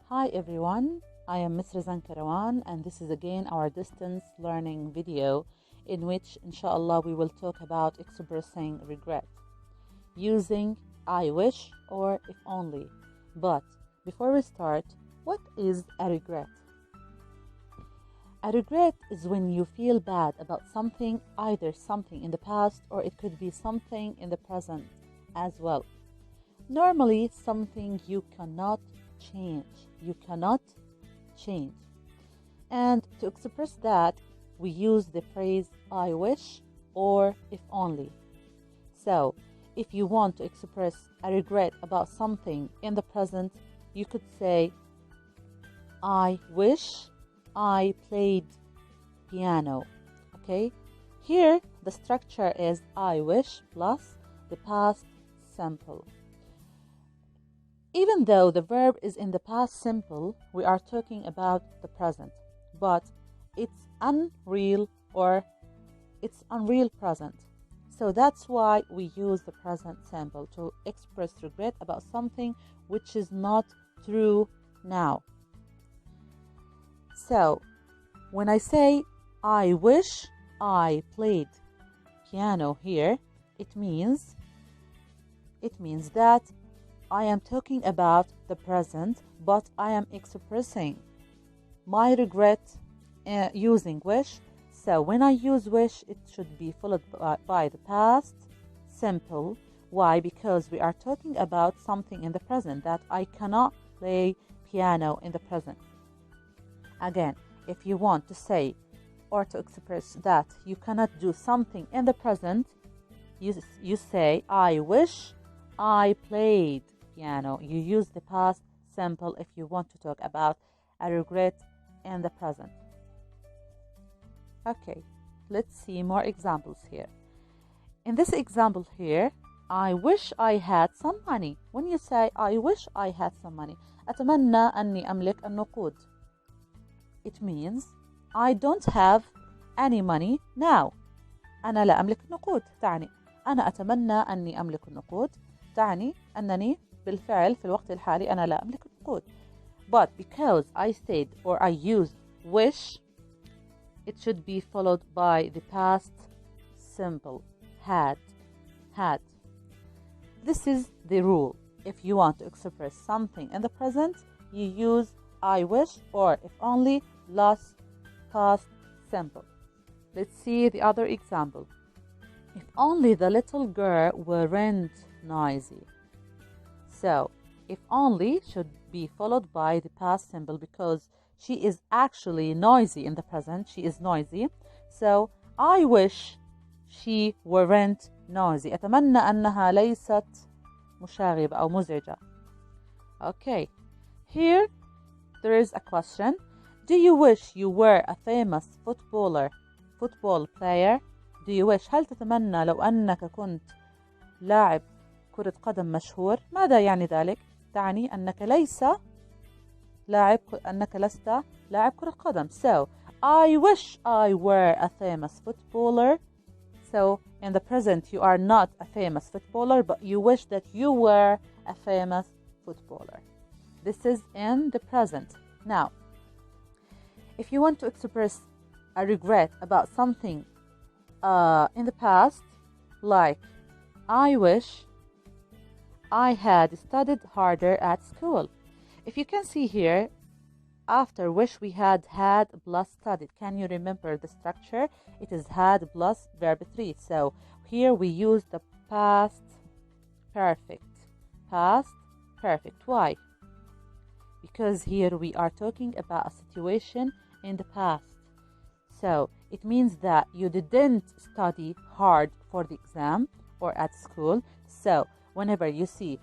Hi everyone, I am Ms. Razan Karawan and this is again our distance learning video in which inshallah we will talk about expressing regret using I wish or if only. But before we start, what is a regret? A regret is when you feel bad about something, either something in the past or it could be something in the present as well. Normally something you cannot change. And to express that, we use the phrase I wish or if only. So, if you want to express a regret about something in the present, you could say I wish I played piano. Okay? Here, the structure is I wish plus the past simple. Even though the verb is in the past simple, we are talking about the present, but it's unreal present. So that's why we use the present simple to express regret about something which is not true now. So when I say I wish I played piano here, it means that I am talking about the present, but I am expressing my regret using wish. So when I use wish, it should be followed by the past simple. Why? Because we are talking about something in the present that I cannot play piano in the present. Again, if you want to say or to express that you cannot do something in the present, you say I wish I played piano. You use the past simple if you want to talk about a regret in the present. Okay, let's see more examples here. In this example here, I wish I had some money. When you say I wish I had some money, أتمنى أني أملك النقود. It means I don't have any money now. أنا لا أملك النقود. تعني أنا أتمنى أني أملك النقود. تعني أنني بالفعل في الوقت الحالي أنا لا أملك النقود. But because I said or I used wish, it should be followed by the past simple had. This is the rule. If you want to express something in the present, you use I wish or if only plus past simple. Let's see the other example. If only the little girl weren't noisy. So, if only should be followed by the past simple because she is actually noisy in the present. She is noisy. So, I wish she weren't noisy. أتمنى أنها ليست مشاغبة أو مزعجة. Okay. Here, there is a question. Do you wish you were a famous football player? Do you wish هل تتمنى لو أنك كنت لاعب كرة قدم مشهور؟ ماذا يعني ذلك؟ تعني أنك لست لاعب كرة قدم. So, I wish I were a famous footballer. So, in the present, you are not a famous footballer, but you wish that you were a famous footballer. This is in the present. Now, if you want to express a regret about something in the past, like I wish I had studied harder at school. If you can see here, after wish we had plus studied. Can you remember the structure? It is had plus verb 3. So here we use the past perfect. Why? Because here we are talking about a situation in the past. So it means that you didn't study hard for the exam or at school. So whenever you see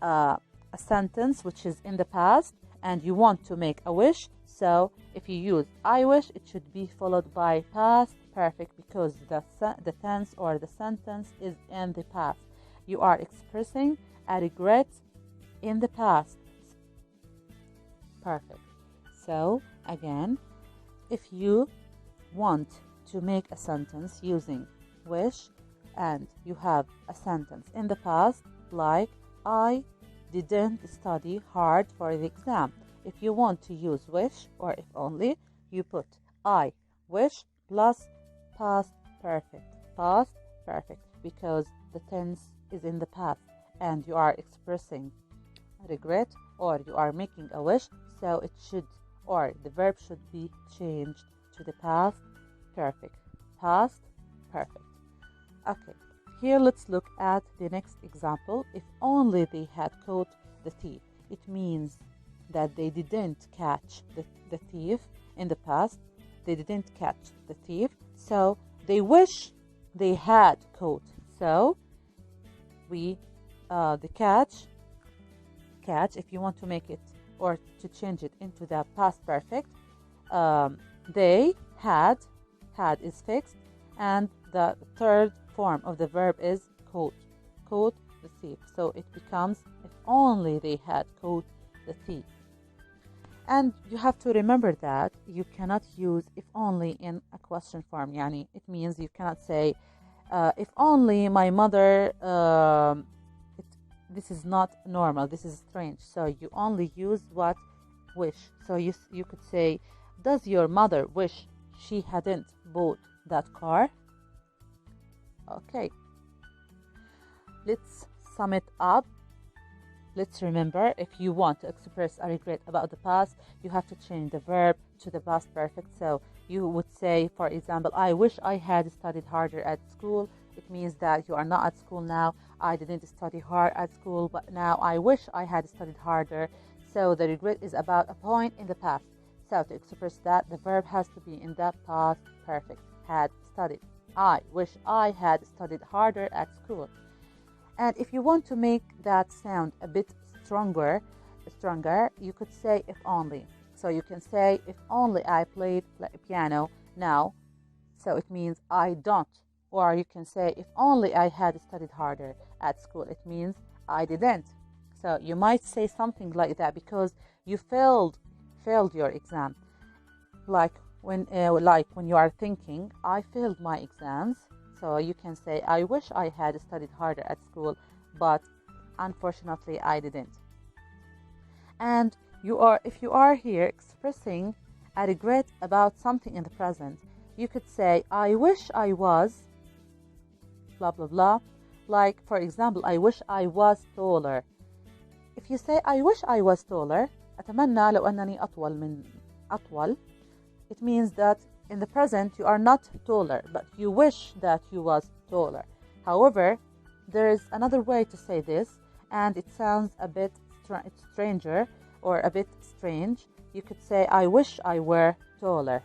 a sentence which is in the past and you want to make a wish, so if you use I wish, it should be followed by past perfect because the tense or the sentence is in the past. You are expressing a regret in the past. Perfect. So again, if you want to make a sentence using wish and you have a sentence in the past like I didn't study hard for the exam, if you want to use wish or if only, you put I wish plus past perfect. Past perfect, because the tense is in the past and you are expressing regret or you are making a wish, so it should, or the verb should be changed to the past perfect. Past perfect. Okay, here let's look at the next example. If only they had caught the thief. It means that they didn't catch the thief in the past. They didn't catch the thief, so they wish they had caught. So we the catch, if you want to make it or to change it into the past perfect, they had is fixed, and the third form of the verb is caught the thief. So it becomes if only they had caught the thief. And you have to remember that you cannot use if only in a question form. Yani it means you cannot say if only my mother, this is not normal, this is strange. So you only use what? Wish. So you could say, does your mother wish she hadn't bought that car? Okay, let's sum it up. Let's remember, if you want to express a regret about the past, you have to change the verb to the past perfect. So you would say, for example, I wish I had studied harder at school. It means that you are not at school now. I didn't study hard at school, but now I wish I had studied harder. So the regret is about a point in the past. So to express that, the verb has to be in the past perfect. Had studied. I wish I had studied harder at school. And if you want to make that sound a bit stronger, you could say if only. So you can say if only I played piano now. So it means I don't. Or you can say if only I had studied harder at school. It means I didn't. So you might say something like that because you failed your exam. Like when you are thinking, I failed my exams. So you can say, I wish I had studied harder at school, but unfortunately I didn't. And if you are here expressing a regret about something in the present, you could say, I wish I was blah blah blah. Like, for example, I wish I was taller. If you say, I wish I was taller, أتمنى لو أنني أطول, it means that in the present you are not taller, but you wish that you was taller. However, there is another way to say this, and it sounds a bit stranger or a bit strange. You could say, I wish I were taller.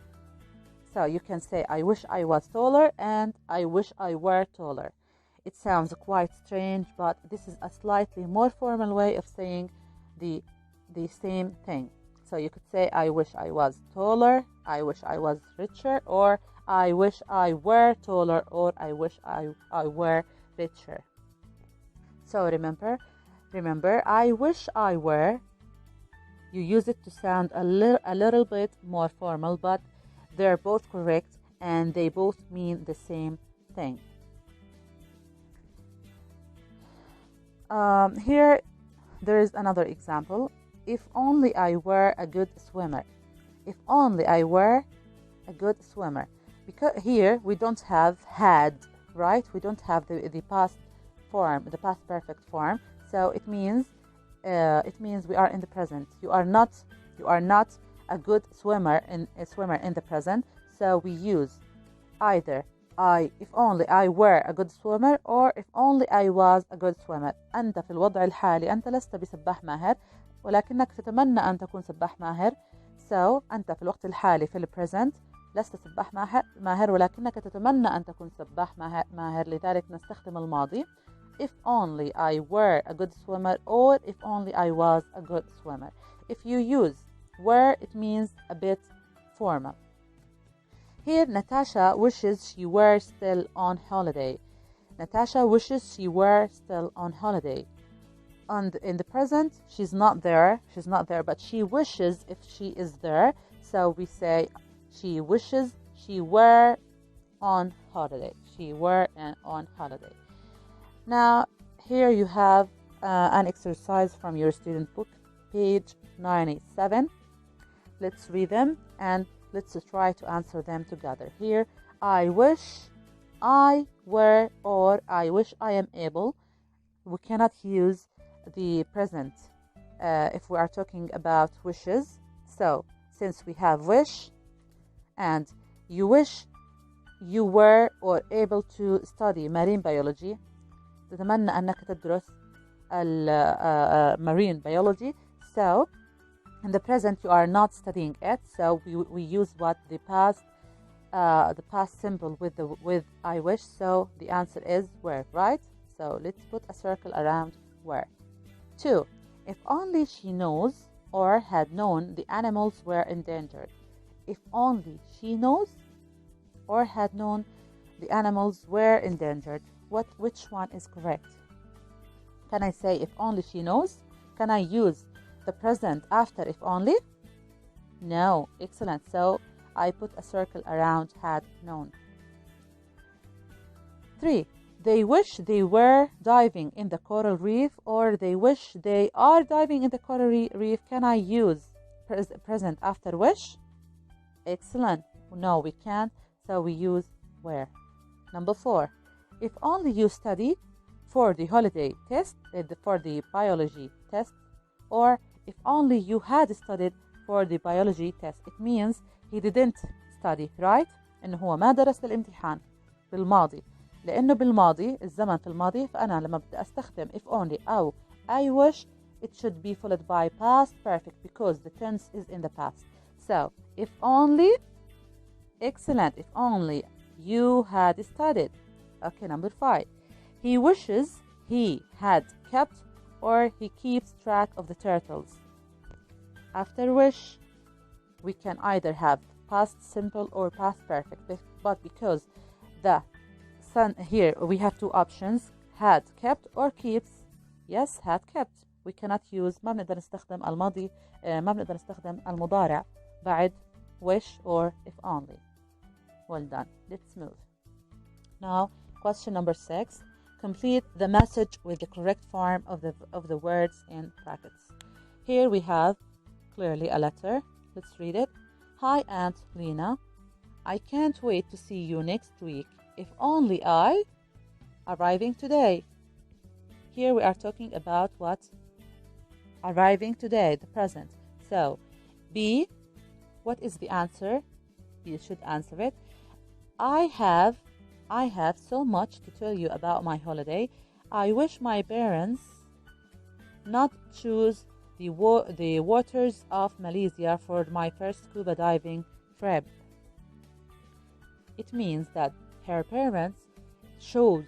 So you can say, I wish I was taller and I wish I were taller. It sounds quite strange, but this is a slightly more formal way of saying the same thing. So you could say, I wish I was taller, I wish I was richer, or I wish I were taller, or I wish I were richer. So remember, I wish I were. You use it to sound a little bit more formal, but they're both correct and they both mean the same thing. Here there is another example. If only I were a good swimmer. If only I were a good swimmer. Because here we don't have had, right? We don't have the past form, the past perfect form. So it means we are in the present. You are not a good swimmer in the present. So we use either if only I were a good swimmer, or if only I was a good swimmer. أنت في الوضع الحالي أنت لست بسباح ماهر، ولكنك تتمنى أن تكون سباح ماهر. So أنت في الوقت الحالي في البريزنت لست سباح ماهر ولكنك تتمنى أن تكون سباح ماهر. لذلك نستخدم الماضي. If only I were a good swimmer, or if only I was a good swimmer. If you use were, it means a bit formal. Here Natasha wishes she were still on holiday. Natasha wishes she were still on holiday. And in the present, she's not there, but she wishes if she is there. So we say she wishes she were on holiday. She were on holiday. Now, here you have an exercise from your student book. page 987. Let's read them and let's try to answer them together. Here, I wish I were, or I wish I am able. We cannot use the present if we are talking about wishes. So, since we have wish and you wish you were or able to study marine biology, تتمنى أنك تدرس marine biology. So, in the present you are not studying it. So we use what the past simple with I wish. So the answer is were, right? So let's put a circle around were. 2. If only she knows or had known the animals were endangered. If only she knows or had known the animals were endangered. Which one is correct? Can I say if only she knows? Can I use the present after if only? No. Excellent. So I put a circle around had known. 3. They wish they were diving in the coral reef, or they wish they are diving in the coral reef. Can I use present after wish? Excellent. No, we can't. So we use were. Number 4. If only you study for the holiday test, for the biology test, or if only you had studied for the biology test. It means he didn't study, right? إنه هو ما درس للامتحان بالماضي. لأنه بالماضي الزمن في الماضي، فأنا لما بدي أستخدم if only أو I wish, it should be followed by past perfect because the tense is in the past. So if only, excellent, if only you had studied. Okay, number 5. He wishes he had kept or he keeps track of the turtles. After wish, we can either have past simple or past perfect, but because the sun here we have two options, had kept or keeps. Yes, had kept. We cannot use ما بنقدر نستخدم الماضي ما بنقدر نستخدم المضارع بعد wish or if only. Well done. Let's move. Now, question number 6. Complete the message with the correct form of the words in brackets. Here we have clearly a letter. Let's read it. Hi, Aunt Lena. I can't wait to see you next week. If only I arriving today. Here we are talking about what? Arriving today, the present. So, B, what is the answer? You should answer it. I have so much to tell you about my holiday. I wish my parents not choose the waters of Malaysia for my first scuba diving trip. It means that her parents chose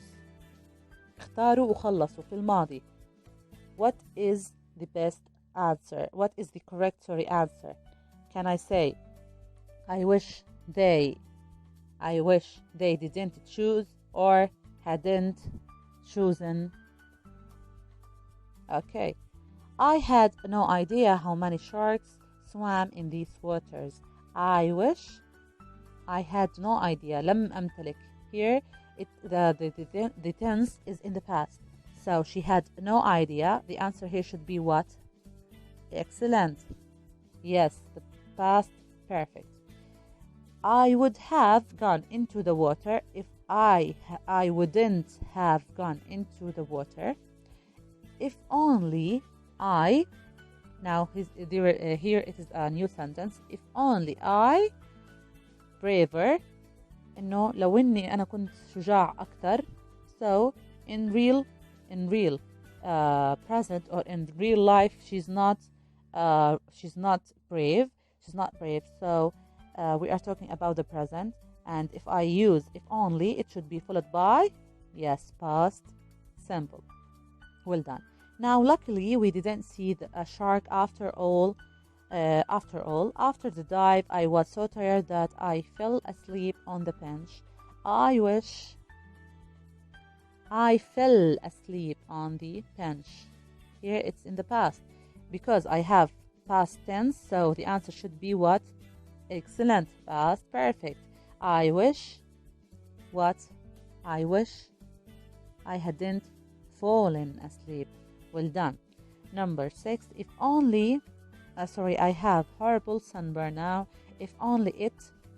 اختاروا وخلصوا في الماضي. What is the best answer? What is the correct answer? Can I say I wish they didn't choose or hadn't chosen? Okay. I had no idea how many sharks swam in these waters. I wish I had no idea. لم أمتلك. Here the tense is in the past. So she had no idea. The answer here should be what? Excellent. Yes, the past perfect. I would have gone into the water if I wouldn't have gone into the water. If only I, now here it is a new sentence. If only I braver, إنه لو إني أنا كنت شجاع أكتر. So in real present or in real life she's not brave. She's not brave. So we are talking about the present, and if I use if only, it should be followed by past simple. Well done. Now luckily we didn't see a shark after all. After the dive I was so tired that I fell asleep on the bench. I wish I fell asleep on the bench. Here it's in the past because I have past tense, so the answer should be what? Excellent, past perfect. I wish what? I wish I hadn't fallen asleep. Well done. Number 6, if only, sorry, I have horrible sunburn now. If only it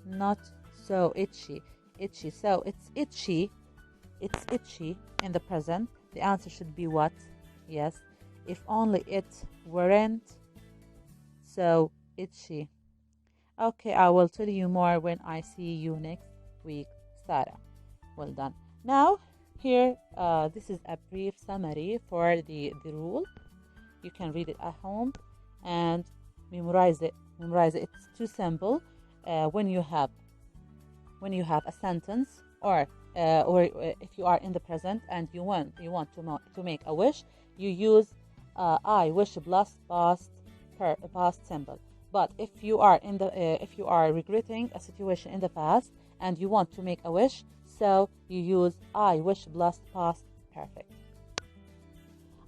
not so itchy. Itchy, so it's itchy in the present. The answer should be what? Yes. If only it weren't so itchy. Okay, I will tell you more when I see you next week, Sarah. Well done. Now, here, this is a brief summary for the rule. You can read it at home and memorize it. It's too simple. When you have a sentence, or if you are in the present and you want to make a wish, you use I wish plus past simple. But if you are regretting a situation in the past and you want to make a wish, so you use I wish plus past perfect.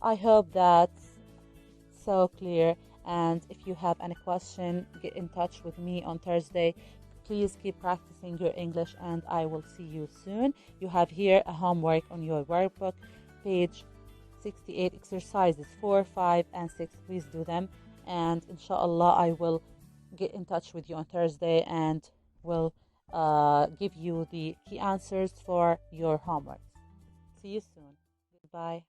I hope that's so clear, and if you have any question, get in touch with me on Thursday. Please keep practicing your English, and I will see you soon. You have here a homework on your workbook, page 68, exercises 4, 5, and 6. Please do them, and inshallah I will get in touch with you on Thursday and will give you the key answers for your homework. See you soon. Goodbye.